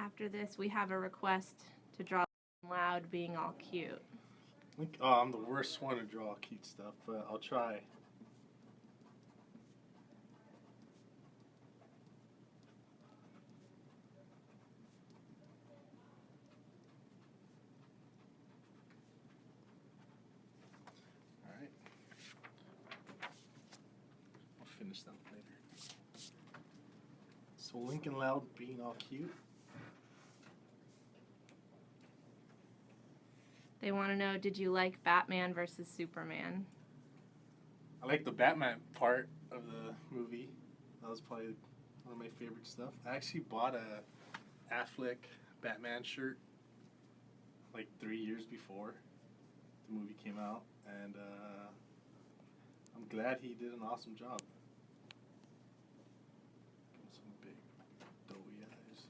After this, we have a request to draw loud being all cute. I'm the worst one to draw cute stuff, but I'll try. Alright. I'll finish that later. So Lincoln Loud being all cute. They want to know, did you like Batman versus Superman? I like the Batman part of the movie. That was probably one of my favorite stuff. I actually bought a Affleck Batman shirt like 3 years before the movie came out, and I'm glad he did an awesome job. Give him some big doughy eyes.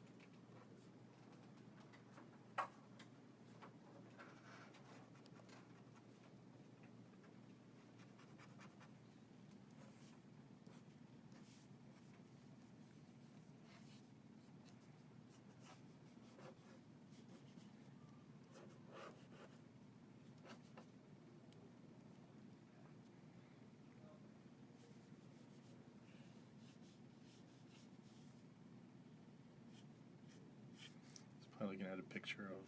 Probably looking at a picture of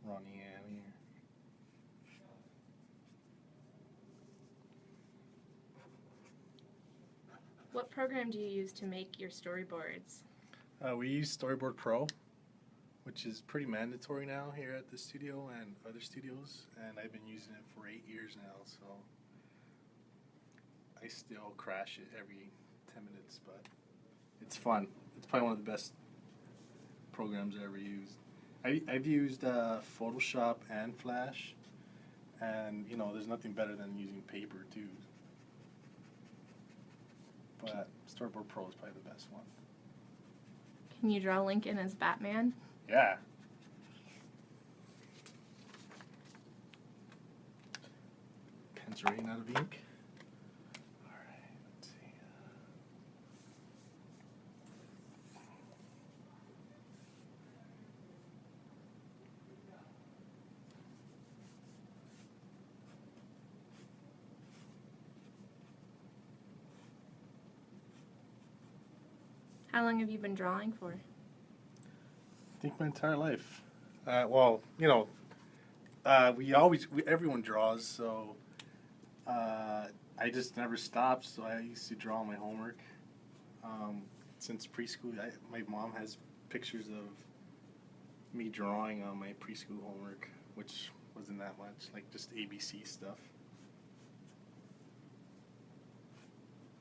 Ronnie Ann here. What program do you use to make your storyboards? We use Storyboard Pro, which is pretty mandatory now here at the studio and other studios, and I've been using it for 8 years now, so I still crash it every 10 minutes, but it's fun. It's probably one of the best programs I ever used. I've used Photoshop and Flash, and you know, there's nothing better than using paper too. But Storyboard Pro is probably the best one. Can you draw Lincoln as Batman? Yeah. Pen's running out of ink. Alright, let's see. How long have you been drawing for? I think my entire life. Well, you know, everyone draws, so I just never stopped. So I used to draw my homework since preschool. My mom has pictures of me drawing on my preschool homework, which wasn't that much, like just ABC stuff.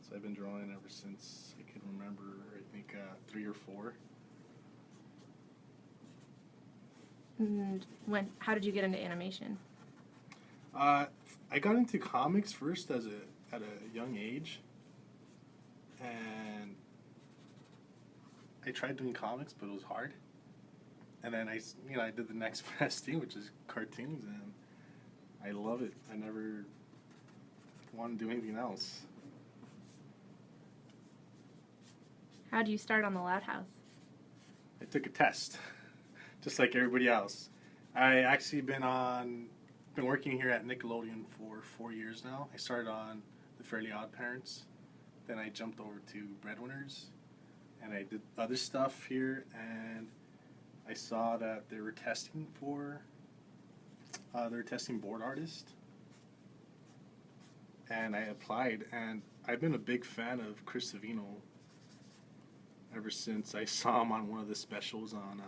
So I've been drawing ever since I could remember, I think 3 or 4. And how did you get into animation? I got into comics first at a young age, and I tried doing comics, but it was hard. And then I did the next best thing, which is cartoons, and I love it. I never wanted to do anything else. How do you start on the Loud House? I took a test, just like everybody else. I actually been working here at Nickelodeon for 4 years now. I started on The Fairly Odd Parents, then I jumped over to Breadwinners, and I did other stuff here, and I saw that they were testing board artists, and I applied, and I've been a big fan of Chris Savino ever since I saw him on one of the specials on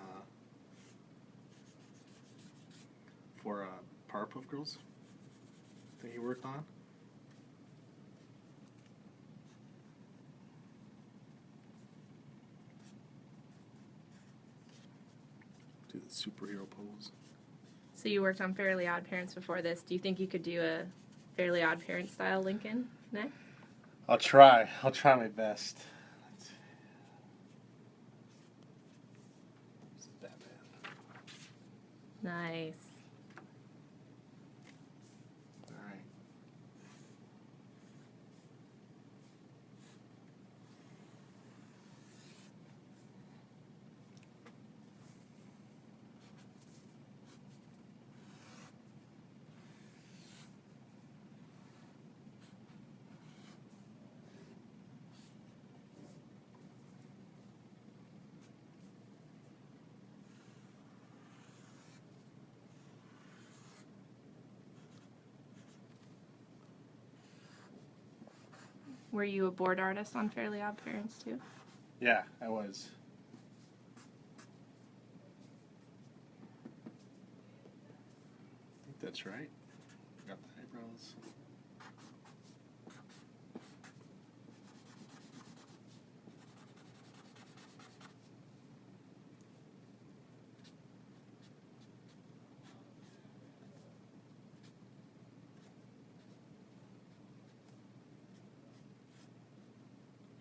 for Powerpuff Girls that he worked on. Do the superhero pose. So you worked on Fairly Odd Parents before this. Do you think you could do a Fairly Odd Parents style Lincoln next? I'll try my best. Nice. All right. Were you a board artist on Fairly Odd Parents too? Yeah, I was. I think that's right. Got the eyebrows.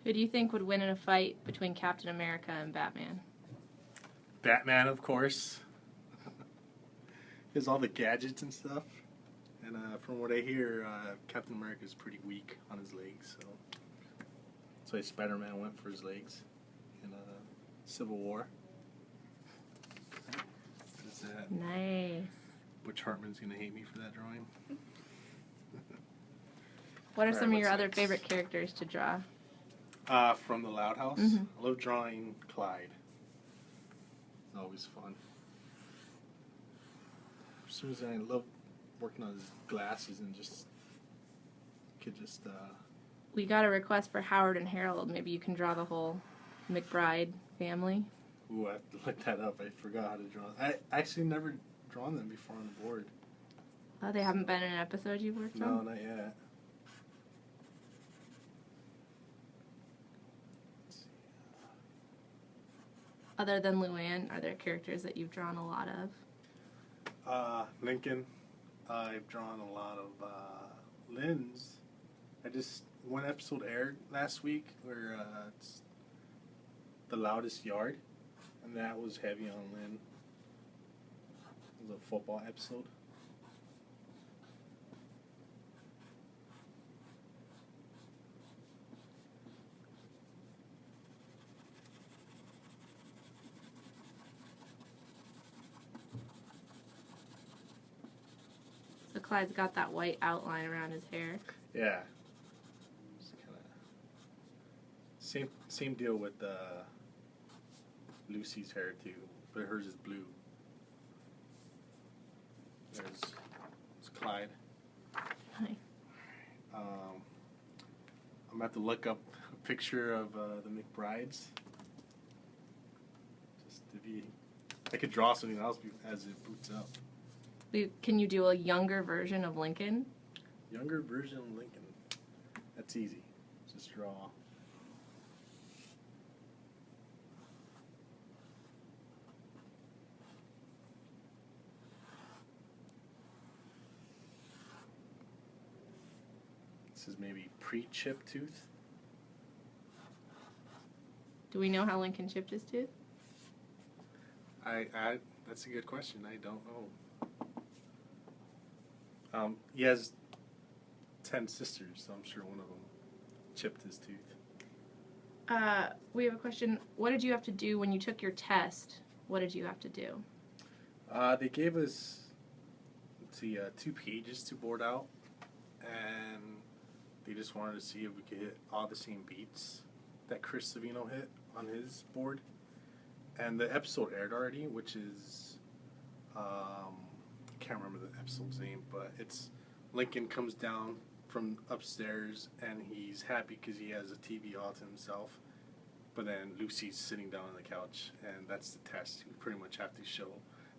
Who do you think would win in a fight between Captain America and Batman? Batman, of course. He has all the gadgets and stuff. And from what I hear, Captain America is pretty weak on his legs. So that's why Spider-Man went for his legs in Civil War. What is that? Nice. Butch Hartman's going to hate me for that drawing. What are Alright, some of your what's other next? favorite characters to draw? From the Loud House. Mhm. I love drawing Clyde. It's always fun. For some reason, I love working on his glasses and just We got a request for Howard and Harold. Maybe you can draw the whole McBride family. Ooh, I have to look that up. I forgot how to draw. I actually never drawn them before on the board. Oh, they haven't been in an episode you've worked No, on? not yet. Let's see. Other than Luann, are there characters that you've drawn a lot of? Lincoln. I've drawn a lot of Lynn's. One episode aired last week where it's The Loudest Yard, and that was heavy on Lynn. It was a football episode. So Clyde's got that white outline around his hair. Yeah. Just kinda same deal with Lucy's hair too, but hers is blue. There's Clyde. Hi. I'm gonna have to look up a picture of the McBrides. Just to be, I could draw something else as it boots up. Can you do a younger version of Lincoln? Younger version of Lincoln. That's easy. Just draw. This is maybe pre-chip tooth. Do we know how Lincoln chipped his tooth? That's a good question. I don't know. He has 10 sisters, so I'm sure one of them chipped his tooth. We have a question. What did you have to do when you took your test? What did you have to do? They gave us, 2 pages to board out, and they just wanted to see if we could hit all the same beats that Chris Savino hit on his board. And the episode aired already, which is, I can't remember the episode's name, but it's Lincoln comes down from upstairs and he's happy because he has a TV all to himself. But then Lucy's sitting down on the couch, and that's the test. You pretty much have to show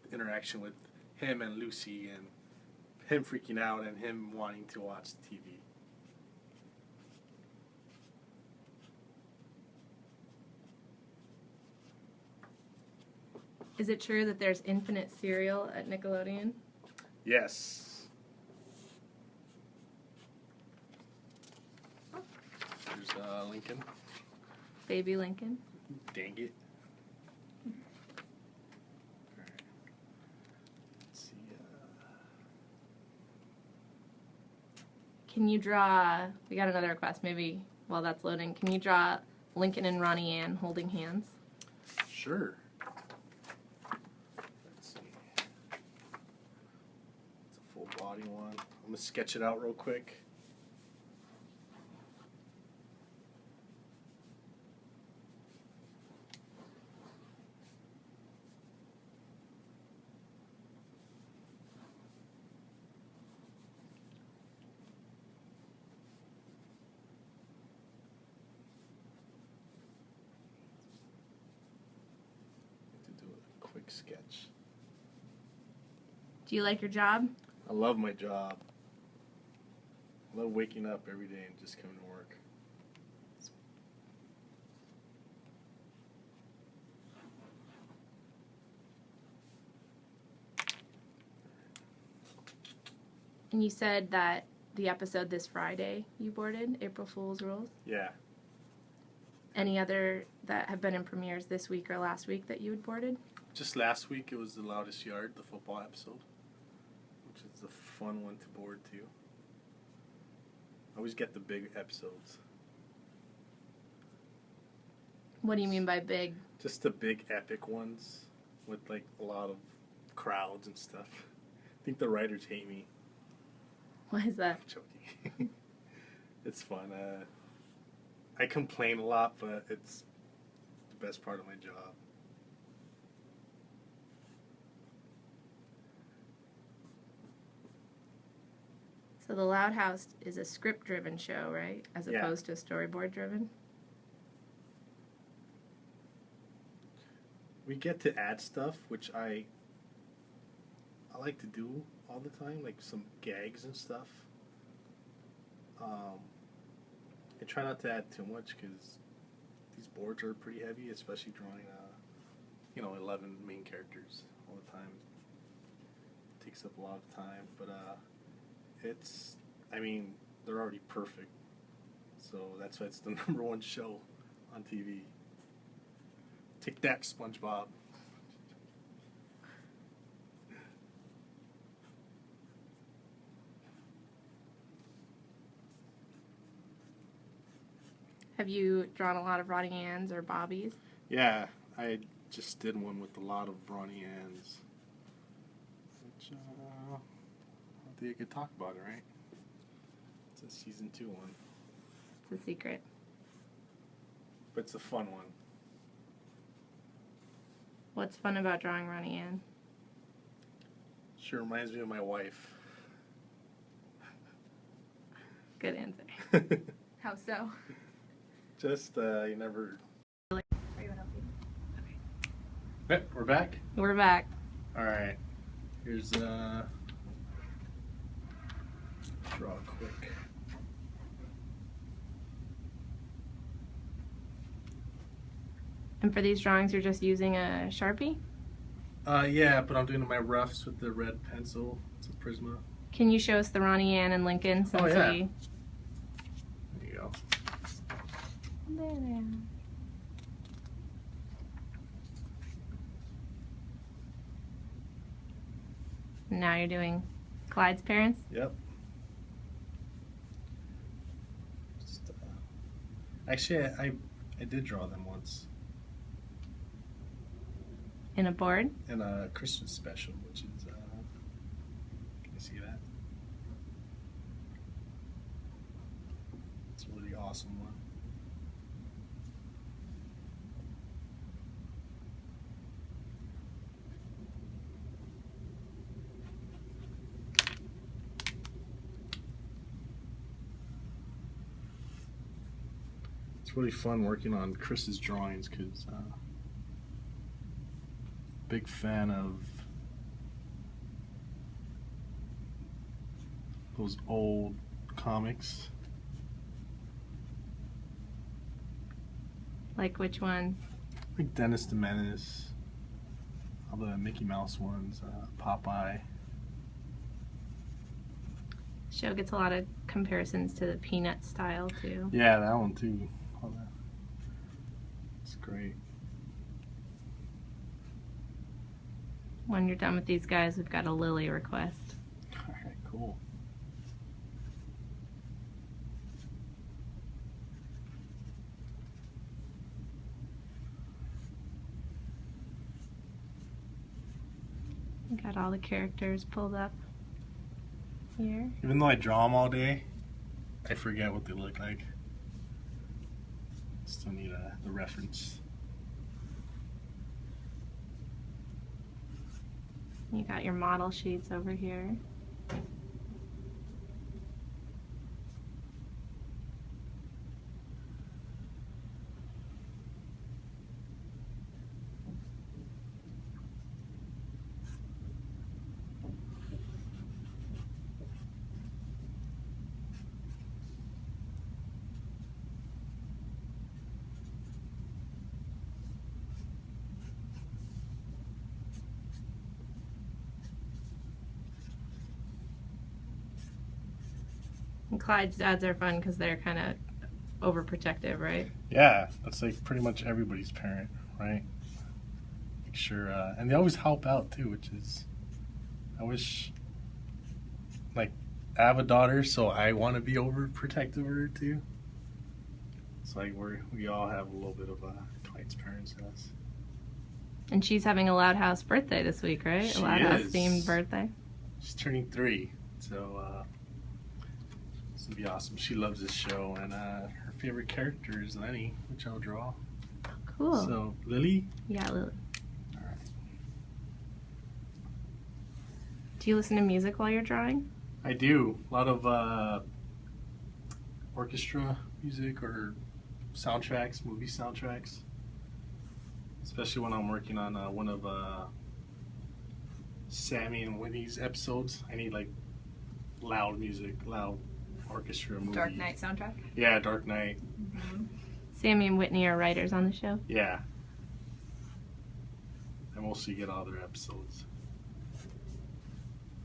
the interaction with him and Lucy, and him freaking out and him wanting to watch the TV. Is it true that there's infinite cereal at Nickelodeon? Yes. There's Lincoln. Baby Lincoln? Dang it. Alright. Let's see. Can you draw... We got another request. Maybe while that's loading. Can you draw Lincoln and Ronnie Ann holding hands? Sure. Let's see. It's a full body one. I'm going to sketch it out real quick. sketch. Do you like your job? I love my job. I love waking up every day and just coming to work. And you said that the episode this Friday you boarded, April Fool's Rules. Yeah. Any other that have been in premieres this week or last week that you had boarded? Just last week it was The Loudest Yard, the football episode, which is a fun one to board too. I always get the big episodes. What do you mean by big? Just the big epic ones with like a lot of crowds and stuff. I think the writers hate me. Why is that? I'm joking. It's fun. I complain a lot, but it's the best part of my job. So The Loud House is a script-driven show, right? As Yeah. opposed to storyboard-driven? We get to add stuff, which I like to do all the time, like some gags and stuff. I try not to add too much because these boards are pretty heavy, especially drawing, 11 main characters all the time. It takes up a lot of time, but they're already perfect, so that's why it's the #1 show on TV. Take that, SpongeBob. Have you drawn a lot of Ronnie Ann's or Bobbies? Yeah, I just did one with a lot of Ronnie Ann's, which I don't think I could talk about it, right? It's a season 2 one, It's a secret. but it's a fun one. What's fun about drawing Ronnie Ann? She reminds me of my wife. Good answer. How so? Just, you never... Are you gonna help me? Okay, we're back? We're back. Alright. Here's, draw quick. And for these drawings, you're just using a Sharpie? Yeah, but I'm doing my roughs with the red pencil. It's a Prisma. Can you show us the Ronnie Ann and Lincoln since yeah. we... There you go. There they are. Now you're doing Clyde's parents? Yep. Just, actually, I did draw them once In a board? in a Christmas special, which is, can you see that? It's a really awesome one. It's really fun working on Chris's drawings because big fan of those old comics. Like which ones? Like Dennis the Menace, all the Mickey Mouse ones, Popeye. Show gets a lot of comparisons to the Peanut style too. Yeah, that one too. All that. It's great. When you're done with these guys, we've got a Lily request. Alright, cool. Got all the characters pulled up here. Even though I draw them all day, I forget what they look like. Still need the reference. You got your model sheets over here. Clyde's dads are fun because they're kind of overprotective, right? Yeah, that's like pretty much everybody's parent, right? Make sure, and they always help out too, which is, I wish, like, I have a daughter, so I want to be overprotective of her too. It's like we all have a little bit of Clyde's parents in us. And she's having a Loud House birthday this week, right? She A Loud House is. themed birthday. She's turning 3, so it's gonna be awesome. She loves this show, and her favorite character is Lenny, which I'll draw. Cool. So Lily. Yeah, Lily. All right. Do you listen to music while you're drawing? I do a lot of orchestra music or soundtracks, movie soundtracks. Especially when I'm working on one of Sammy and Whitney's episodes. I need like loud music, loud orchestra movie. Dark Knight soundtrack? Yeah, Dark Knight. Mm-hmm. Sammy and Whitney are writers on the show. Yeah. I mostly get all their episodes.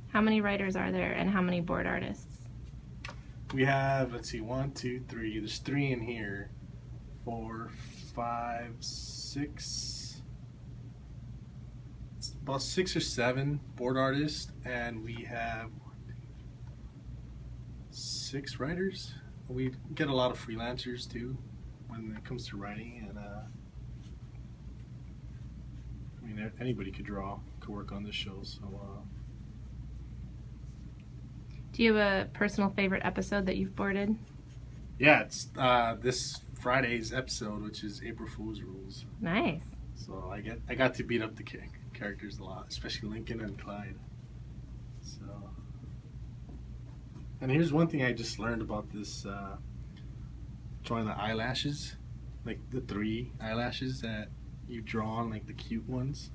How many writers are there and how many board artists? We have, let's see, 1, 2, 3. There's 3 in here. 4, 5, 6. It's about 6 or 7 board artists, and we have 6 writers. We get a lot of freelancers too when it comes to writing, and I mean, anybody could draw, could work on this show. So. Do you have a personal favorite episode that you've boarded? Yeah, it's this Friday's episode, which is April Fool's Rules. Nice. So I got to beat up the characters a lot, especially Lincoln and Clyde. So, and here's one thing I just learned about this drawing the eyelashes, like the 3 eyelashes that you draw on, like the cute ones,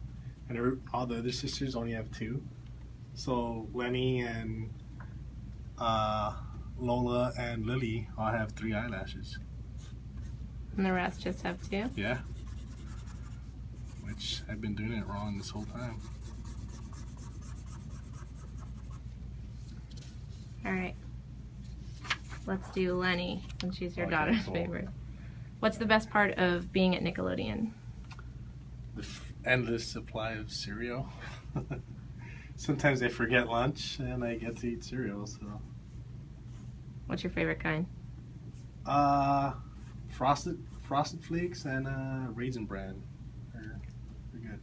and all the other sisters only have 2. So Lenny and Lola and Lily all have 3 eyelashes. And the rest just have 2? Yeah. Which I've been doing it wrong this whole time. All right. Let's do Lenny, since she's your Okay, daughter's cool. favorite. What's the best part of being at Nickelodeon? The endless supply of cereal. Sometimes I forget lunch and I get to eat cereal. So, What's your favorite kind? frosted flakes and raisin bran are good.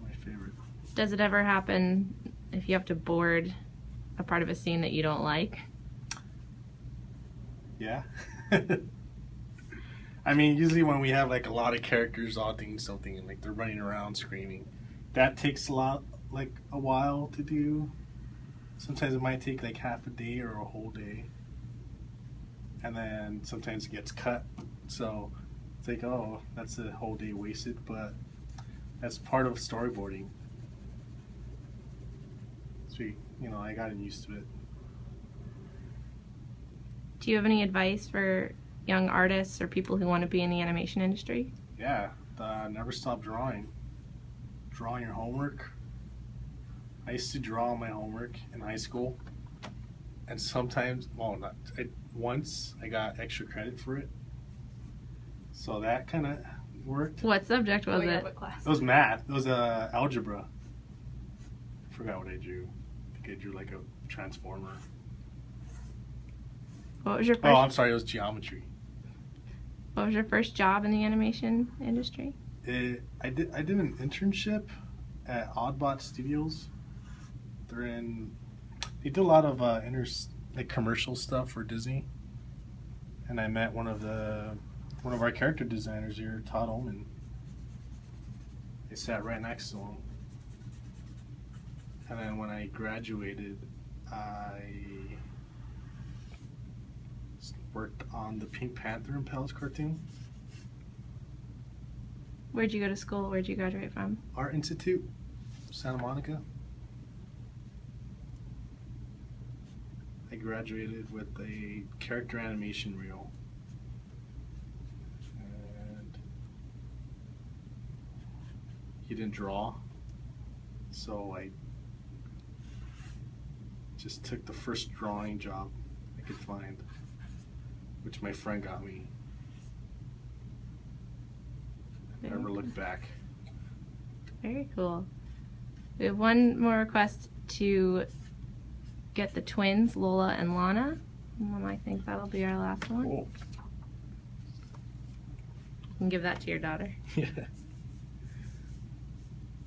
My favorite. Does it ever happen if you have to board a part of a scene that you don't like? Yeah. I mean, usually when we have like a lot of characters all doing something and like they're running around screaming, that takes a while to do. Sometimes it might take like half a day or a whole day. And then sometimes it gets cut. So it's like, oh, that's a whole day wasted, but that's part of storyboarding. Sweet. I gotten used to it. Do you have any advice for young artists or people who want to be in the animation industry? Yeah, never stop drawing. Drawing your homework. I used to draw my homework in high school, and sometimes, once I got extra credit for it, so that kind of worked. What subject was it? What class? It was math. It was algebra. I forgot what I drew. I think I drew like a transformer. What was your Oh, first? I'm sorry. It was geometry. What was your first job in the animation industry? I did an internship at Oddbot Studios. They do a lot of commercial stuff for Disney, and I met one of our character designers here, Todd Ullman. I sat right next to him, and then when I graduated, I worked on the Pink Panther and Pals cartoon. Where'd you go to school? Where'd you graduate from? Art Institute, Santa Monica. I graduated with a character animation reel. And he didn't draw, so I Just took the first drawing job I could find, which my friend got me. Never looked back. Very cool. We have one more request to get the twins, Lola and Lana. And then I think that'll be our last one. Cool. You can give that to your daughter. Yeah.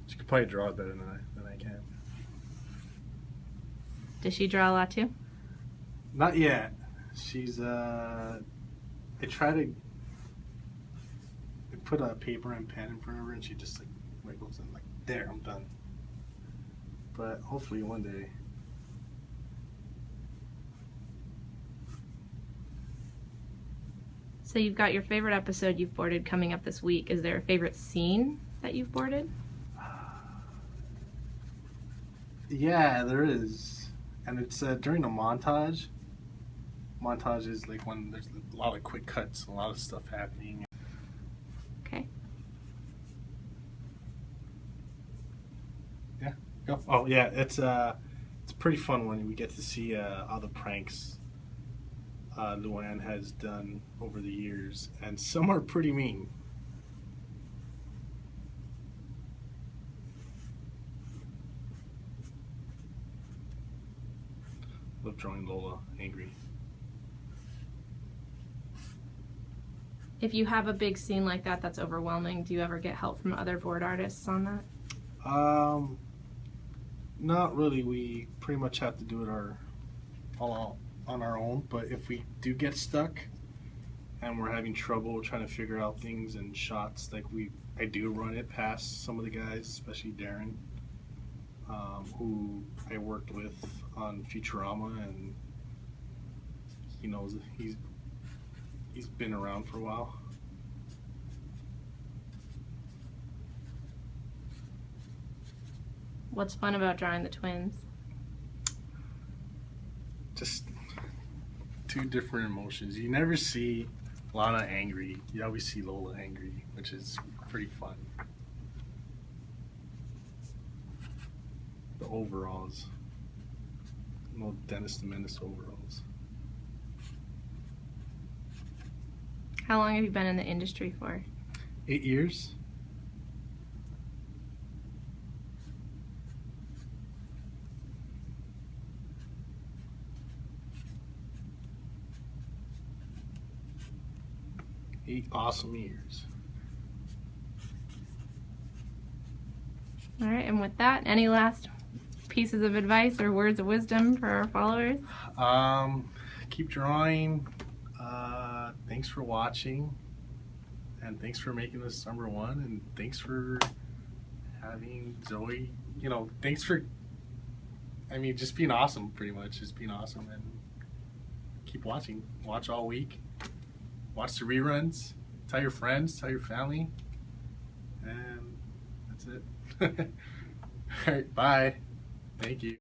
She could probably draw it better than I can. Does she draw a lot too? Not yet. She's I try to put a paper and pen in front of her and she just like wiggles and like, there, I'm done. But hopefully one day. So you've got your favorite episode you've boarded coming up this week. Is there a favorite scene that you've boarded? Yeah, there is. And it's during a montage. Montage is like when there's a lot of quick cuts, a lot of stuff happening. Okay. Yeah, go. Oh yeah, it's a pretty fun one. We get to see all the pranks Luann has done over the years, and some are pretty mean. Love drawing Lola angry. If you have a big scene like that that's overwhelming, do you ever get help from other board artists on that? Not really. We pretty much have to do it all on our own. But if we do get stuck and we're having trouble trying to figure out things and shots, like I do run it past some of the guys, especially Darren, who I worked with on Futurama, and he knows he's been around for a while. What's fun about drawing the twins? Just two different emotions. You never see Lana angry. You always see Lola angry, which is pretty fun. The overalls. No Dennis the Menace overalls. How long have you been in the industry for? 8 years. Eight awesome years. All right, and with that, any last pieces of advice or words of wisdom for our followers? Keep drawing. Thanks for watching, and thanks for making this #1, and thanks for having Zoe. You know, thanks for, just being awesome, pretty much. Just being awesome, and keep watching. Watch all week. Watch the reruns. Tell your friends, tell your family, and that's it. All right, bye. Thank you.